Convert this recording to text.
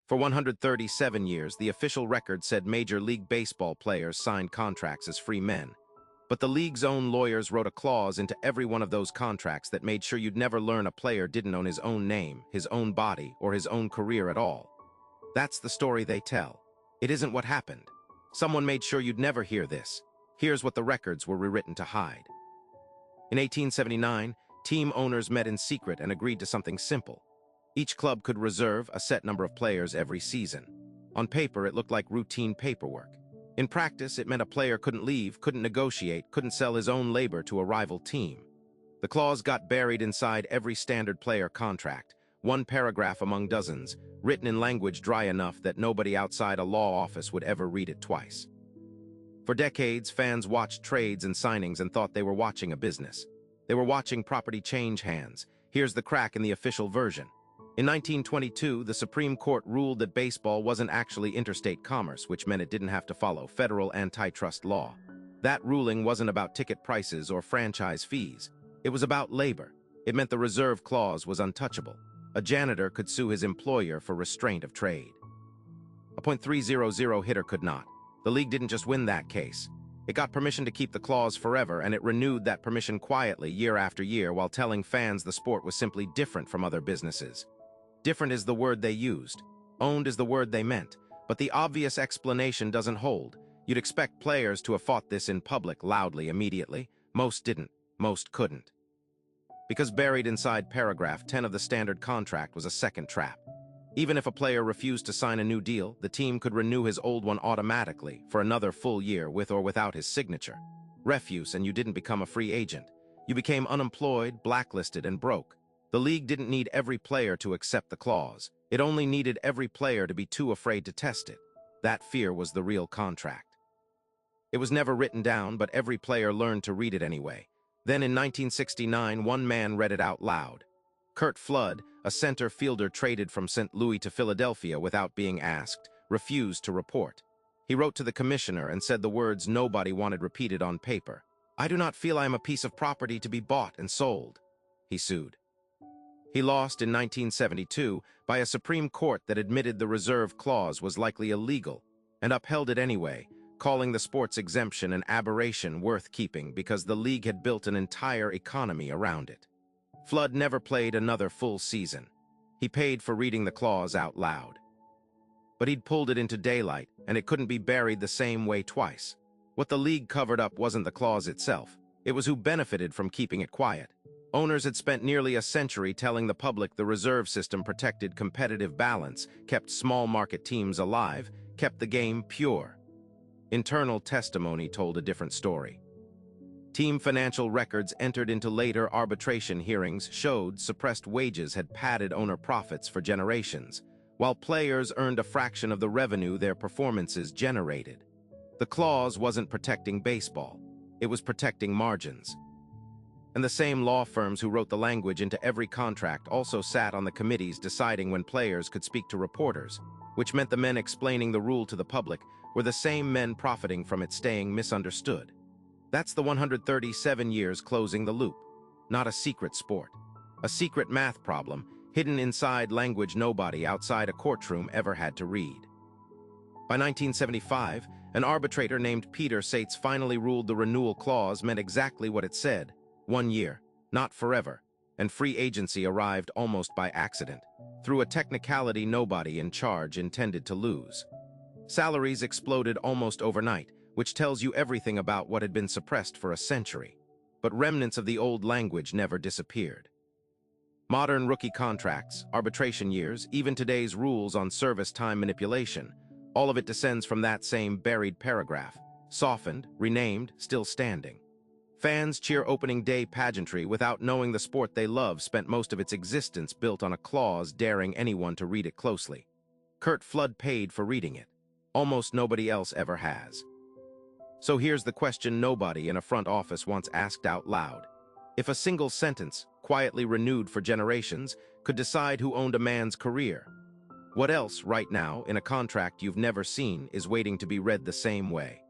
For 137 years, the official record said Major League Baseball players signed contracts as free men. But the league's own lawyers wrote a clause into every one of those contracts that made sure you'd never learn a player didn't own his own name, his own body, or his own career at all. That's the story they tell. It isn't what happened. Someone made sure you'd never hear this. Here's what the records were rewritten to hide. In 1879, team owners met in secret and agreed to something simple. Each club could reserve a set number of players every season. On paper, it looked like routine paperwork. In practice, it meant a player couldn't leave, couldn't negotiate, couldn't sell his own labor to a rival team. The clause got buried inside every standard player contract, one paragraph among dozens, written in language dry enough that nobody outside a law office would ever read it twice. For decades, fans watched trades and signings and thought they were watching a business. They were watching property change hands. Here's the crack in the official version. In 1922, the Supreme Court ruled that baseball wasn't actually interstate commerce, which meant it didn't have to follow federal antitrust law. That ruling wasn't about ticket prices or franchise fees. It was about labor. It meant the reserve clause was untouchable. A janitor could sue his employer for restraint of trade. A .300 hitter could not. The league didn't just win that case. It got permission to keep the clause forever, and it renewed that permission quietly year after year while telling fans the sport was simply different from other businesses. Different is the word they used. Owned is the word they meant. But the obvious explanation doesn't hold. You'd expect players to have fought this in public loudly immediately. Most didn't. Most couldn't. Because buried inside paragraph 10 of the standard contract was a second trap. Even if a player refused to sign a new deal, the team could renew his old one automatically for another full year with or without his signature. Refuse and you didn't become a free agent. You became unemployed, blacklisted, and broke. The league didn't need every player to accept the clause. It only needed every player to be too afraid to test it. That fear was the real contract. It was never written down, but every player learned to read it anyway. Then in 1969, one man read it out loud. Curt Flood, a center fielder traded from St. Louis to Philadelphia without being asked, refused to report. He wrote to the commissioner and said the words nobody wanted repeated on paper. "I do not feel I am a piece of property to be bought and sold." He sued. He lost in 1972 by a Supreme Court that admitted the reserve clause was likely illegal and upheld it anyway, calling the sport's exemption an aberration worth keeping because the league had built an entire economy around it. Flood never played another full season. He paid for reading the clause out loud. But he'd pulled it into daylight, and it couldn't be buried the same way twice. What the league covered up wasn't the clause itself. It was who benefited from keeping it quiet. Owners had spent nearly a century telling the public the reserve system protected competitive balance, kept small market teams alive, kept the game pure. Internal testimony told a different story. Team financial records entered into later arbitration hearings showed suppressed wages had padded owner profits for generations, while players earned a fraction of the revenue their performances generated. The clause wasn't protecting baseball. It was protecting margins. And the same law firms who wrote the language into every contract also sat on the committees deciding when players could speak to reporters, which meant the men explaining the rule to the public were the same men profiting from it staying misunderstood. That's the 137 years closing the loop. Not a secret sport. A secret math problem hidden inside language nobody outside a courtroom ever had to read. By 1975, an arbitrator named Peter Sates finally ruled the renewal clause meant exactly what it said. 1 year, not forever, and free agency arrived almost by accident, through a technicality nobody in charge intended to lose. Salaries exploded almost overnight, which tells you everything about what had been suppressed for a century. But remnants of the old language never disappeared. Modern rookie contracts, arbitration years, even today's rules on service time manipulation, all of it descends from that same buried paragraph, softened, renamed, still standing. Fans cheer opening day pageantry without knowing the sport they love spent most of its existence built on a clause daring anyone to read it closely. Curt Flood paid for reading it. Almost nobody else ever has. So here's the question nobody in a front office once asked out loud. If a single sentence, quietly renewed for generations, could decide who owned a man's career, what else right now in a contract you've never seen is waiting to be read the same way?